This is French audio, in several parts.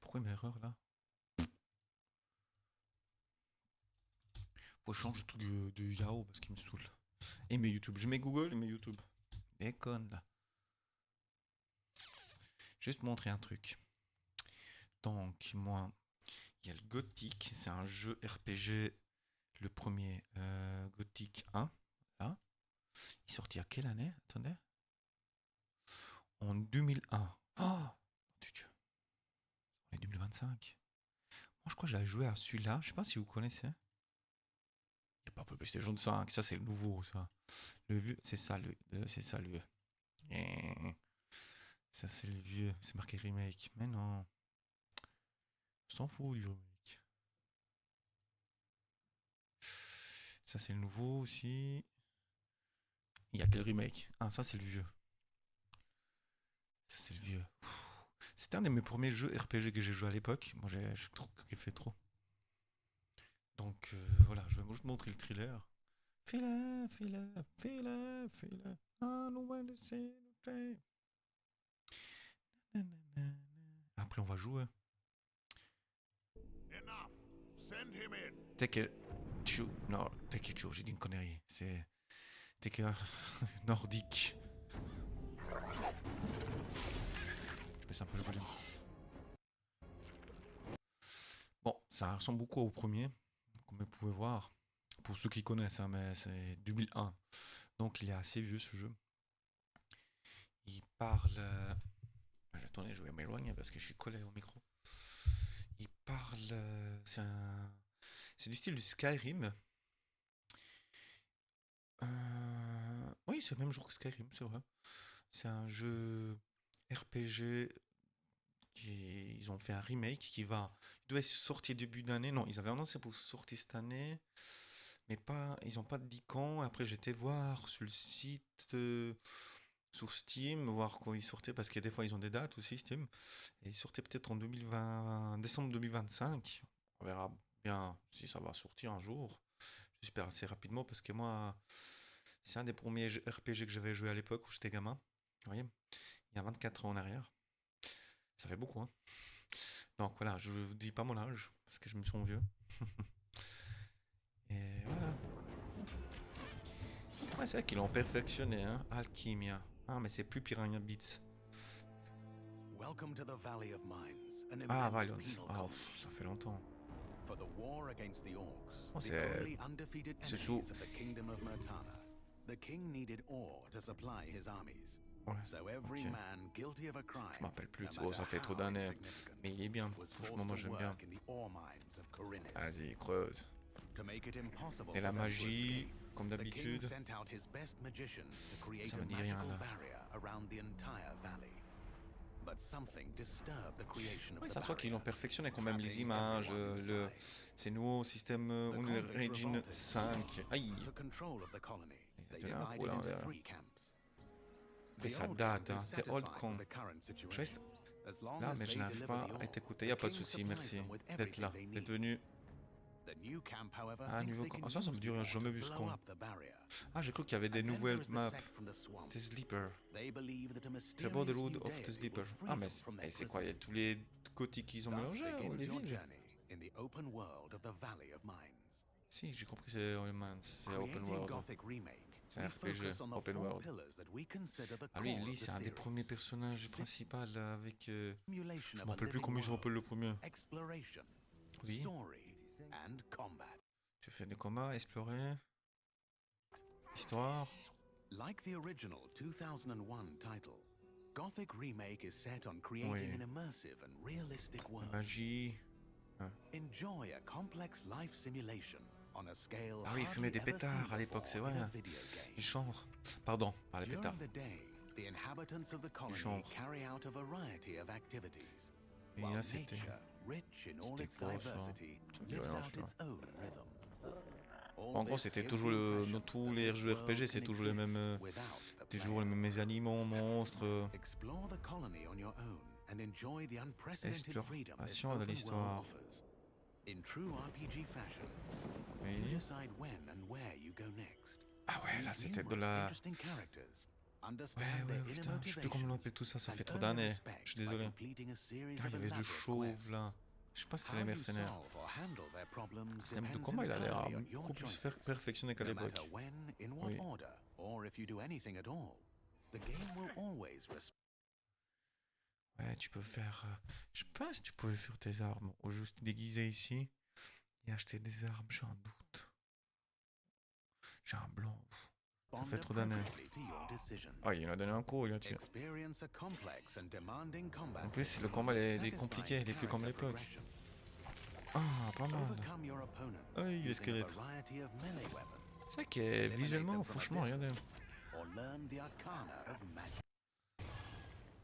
Pourquoi il met erreur là? Faut que je change le truc de Yahoo parce qu'il me saoule. Et mes YouTube. Je mets Google et mes YouTube. Déconne là. Juste montrer un truc. Donc, moi, il y a le Gothic. C'est un jeu RPG. Le premier Gothic 1. Là. Il est sorti à quelle année? Attendez. En 2001. Oh! Dieu. On est 2025. Moi, je crois que j'avais joué à celui-là. Je sais pas si vous connaissez. Il n'y a pas pour PlayStation 5. Ça, c'est le nouveau, ça. Le vieux, c'est ça, c'est ça, le vieux. Ça, c'est le vieux. C'est marqué remake. Mais non. Je s'en fous du remake. Ça, c'est le nouveau aussi. Il y a que le remake. Ah, ça, c'est le vieux. Ça, c'est le vieux. C'était un de mes premiers jeux RPG que j'ai joué à l'époque. Moi, je trouve qu'il fait trop. Donc, voilà, je vais juste montrer le thriller. Fais-le, fais-le, fais-le, fais-le. I don't want to see the train. Après, on va jouer. Take it, Chu. Non, Take it, Chu, j'ai dit une connerie. C'est Take it nordique. Je baisse un peu le volume. Bon, ça ressemble beaucoup au premier, comme vous pouvez voir. Pour ceux qui connaissent, hein, mais c'est 2001. Donc il est assez vieux ce jeu. Il parle. Attendez, je vais m'éloigner parce que je suis collé au micro. Il parle. C'est du style du Skyrim. Oui, c'est le même jour que Skyrim, c'est vrai. C'est un jeu RPG. Ils ont fait un remake qui va. Il devait sortir début d'année. Non, ils avaient annoncé pour sortir cette année. Mais pas, ils n'ont pas dit quand. Après, j'étais voir sur le site, sur Steam, voir quand ils sortaient, parce que des fois, ils ont des dates aussi, Steam. Et ils sortaient peut-être en 2020, décembre 2025. On verra bien si ça va sortir un jour. J'espère assez rapidement, parce que moi, c'est un des premiers RPG que j'avais joué à l'époque où j'étais gamin. Vous voyez, il y a 24 ans en arrière. Ça fait beaucoup, hein. Donc voilà, je vous dis pas mon âge, parce que je me sens vieux. Et voilà. Ouais, c'est vrai qu'ils l'ont perfectionné, hein. Alchemia. Ah, mais c'est plus Piranha Bytes. Ah, Violence. Ah, ça fait longtemps. Oh, c'est sous. The king needed ore to supply his armies. Ouais. So every Ok. man guilty of a Je crime, m'appelle plus. no Oh, matter ça fait trop how d'années. insignificant, Mais il est bien. was Franchement, forced moi to j'aime bien. work in the ore mines of Corinnes. Vas-y, creuse. To make it impossible Et la for them to magie, escape, comme the king d'habitude. sent out his best magicians to create Ça a me dit rien magical là. barrier around the entire valley. But something disturbed the creation of Ouais, the ça se voit qu'ils barrier, l'ont perfectionné quand même, les trapping images, everyone inside. ces nouveaux systèmes The Unreal convicts Engine revolted. 5. Aïe, To control of the colony, il they y en a un coup divided là. into 3 camps. Et The ça old date, camp hein. is T'es old satisfied con. with the current Je reste situation. As long là, as mais je they n'arrive deliver pas the à ore, t'écouter. the Y a pas de king souci, supplies merci them with d'être everything là, they d'être need. venu. The new camp, however, Ah, thinks niveau they camp. can Ah, ça me use dit the rien, ore j'ai to jamais vu ce blow camp. up the barrier. Ah, j'ai cru qu'il y avait des And then there nouvelles is the maps. sect from the swamp. The Sleeper. They believe that a Trevor the mysterious Road new of the deity will Sleeper. free Ah, them mais from their c'est quoi? Il y prison. a tous les gothiques qu'ils ont Thus mélangés, ou begins les your villes? journey in the open world of the Valley of Mines. Si, j'ai compris, c'est c'est open Creating world. Gothic Remake, C'est we un RPG, focus on the open 4 world. pillars that we consider the Ah, core lui of the c'est un des premiers series. personnages principaux avec. Simulation Je of m'en a rappelle plus living comment il se rappelle world, le premier. exploration, Oui. story, and combat. Tu fais des combats, explorer, histoire. Like the original 2001 title, Gothic Remake is set on creating Oui. an immersive and realistic world. Magie. Enjoy a complex life simulation on a scale Ah oui, il fumait hardly des ever seen pétards à l'époque, c'est before vrai. in a video Les game. chambres. Pardon, par les pétards. During the day, the inhabitants of the colony chanvre. carry out a variety of activities, Et while là, c'était. nature, rich in all C'était its quoi, ça? diversity, Ça me dit lives rien, out celui-là. its own rhythm. En gros, c'était toujours dans tous les jeux RPG, c'est toujours les mêmes. Toujours les mêmes animaux, monstres. Explore the colony on your own and enjoy the unprecedented freedom this Exploration de open world l'histoire. offers. In true RPG fashion, you Oui. decide when and where you go next. Ah ouais, là, Meet c'était de numerous la. interesting characters, Ouais, putain, je sais plus comment on appelle tout ça, ça fait trop d'années. Je suis désolé. Ah, il y avait deux chauves là. Je sais pas si c'était les mercenaires. Le système de combat, il a l'air beaucoup plus perfectionné qu'à l'époque. Oui. Ouais, tu peux faire. Je sais pas si tu pouvais faire tes armes ou juste déguiser ici et acheter des armes, j'ai un doute. J'ai un blanc. Ça fait trop d'années. Ah, il en a donné un coup, il a tué. En plus, le combat il est compliqué, il est plus comme à l'époque. Ah, pas mal. Ah, il est squelette. C'est vrai que visuellement, franchement, regardez.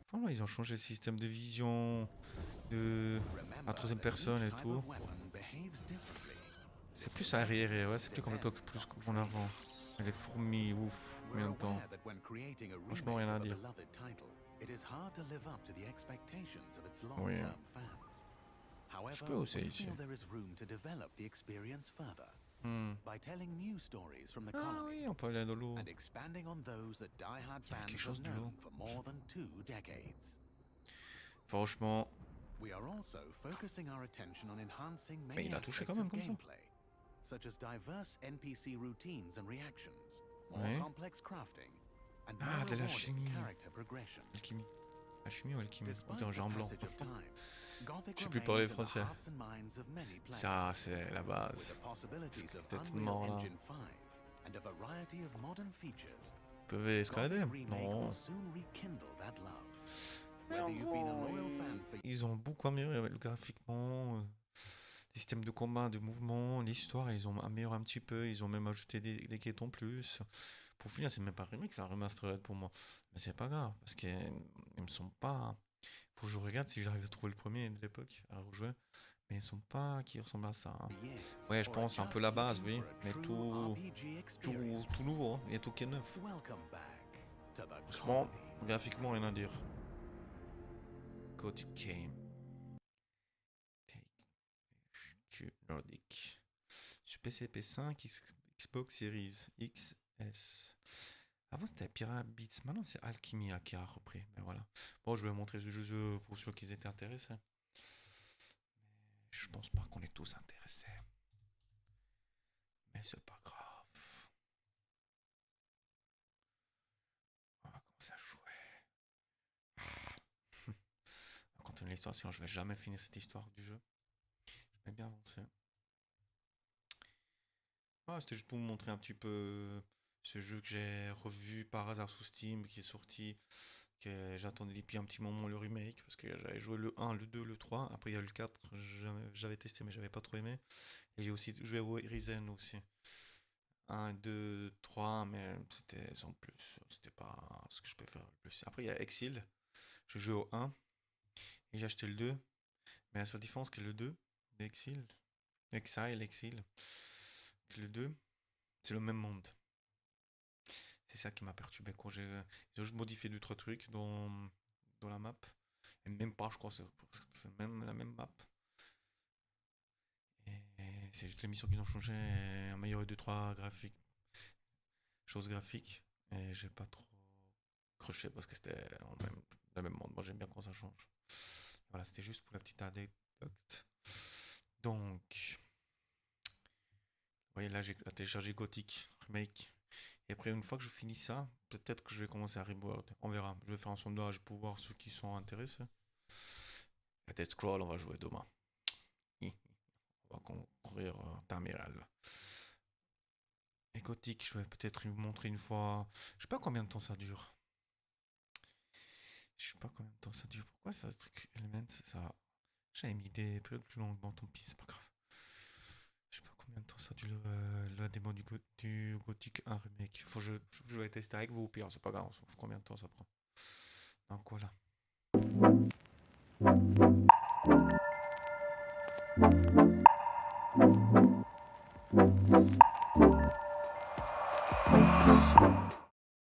Franchement, ils ont changé le système de vision, de la troisième personne et tout. C'est plus arriéré, ouais, c'est plus comme l'époque, plus qu'on avant. Et les fourmis, ouf, combien de temps. Franchement, rien à dire. Oui. Je peux aussi ici. Hmm. Ah oui, on peut aller dans l'eau. Il y a quelque chose de l'eau. Franchement. Mais il a touché quand même comme ça. Ouais. Ah, de la chimie. Alchimie. Alchimie ou alchimie? Putain, j'ai un blanc. Je sais plus parler français. Ça, c'est la base. C'est peut-être mort là. Ils peuvent escalader? Non. Mais en gros, ils ont beaucoup amélioré graphiquement. Les systèmes de combat, de mouvement, l'histoire, ils ont amélioré un petit peu. Ils ont même ajouté des quêtes en plus. Pour finir, c'est même pas un remake, c'est un remastered pour moi. Mais c'est pas grave, parce qu'ils me sont pas. Faut que je regarde si j'arrive à trouver le premier de l'époque à rejouer. Mais ils sont pas qui ressemblent à ça, hein. Ouais, je pense un peu la base, oui. Mais tout nouveau, hein. Il y a tout qui est neuf. Franchement, graphiquement, rien à dire. Gothic Game. Take Nordic. Sur PC, PS5, Xbox Series XS. Avant c'était Pirate Beats, maintenant c'est Alchemia qui a repris. Mais voilà. Bon, je vais montrer ce jeu pour ceux qui étaient intéressés. Mais je pense pas qu'on est tous intéressés. Mais c'est pas grave. On va commencer à jouer. On va continuer l'histoire, sinon je vais jamais finir cette histoire du jeu. Je vais bien avancer. Ah, c'était juste pour vous montrer un petit peu ce jeu que j'ai revu par hasard sous Steam, qui est sorti, que j'attendais depuis un petit moment le remake, parce que j'avais joué le 1, le 2, le 3, après il y a eu le 4, j'avais testé mais j'avais pas trop aimé, et j'ai aussi joué au Risen aussi. 1, 2, 3, mais c'était sans plus, c'était pas ce que je préfère le plus. Après il y a Exil, j'ai joué au 1, et j'ai acheté le 2, mais la seule différence que le 2, d'Exil, Exile, que le 2, c'est le même monde. C'est ça qui m'a perturbé quand ils ont juste modifié 2-3 trucs dans la map. Et même pas, je crois, c'est même la même map. Et c'est juste les missions qu'ils ont changé, amélioré 2-3 choses graphiques. Et j'ai pas trop accroché parce que c'était le même monde. Moi j'aime bien quand ça change. Voilà, c'était juste pour la petite anecdote. Donc, vous voyez là, j'ai téléchargé Gothic Remake. Et après, une fois que je finis ça, peut-être que je vais commencer à Rimworld. On verra. Je vais faire un sondage pour voir ceux qui sont intéressés. Et Death Scroll, on va jouer demain. On va concourir Tamiral. Et Gothic, je vais peut-être vous montrer une fois. Je sais pas combien de temps ça dure. Je sais pas combien de temps ça dure. Pourquoi ça, ce truc Element, ça. J'avais mis des périodes plus longues. Bon, tant pis, c'est pas grave. Je sais pas combien de temps ça dure la démo du Gothic 1 remake. Je vais tester avec vous au pire, c'est pas grave, on s'en fout combien de temps ça prend. Donc voilà.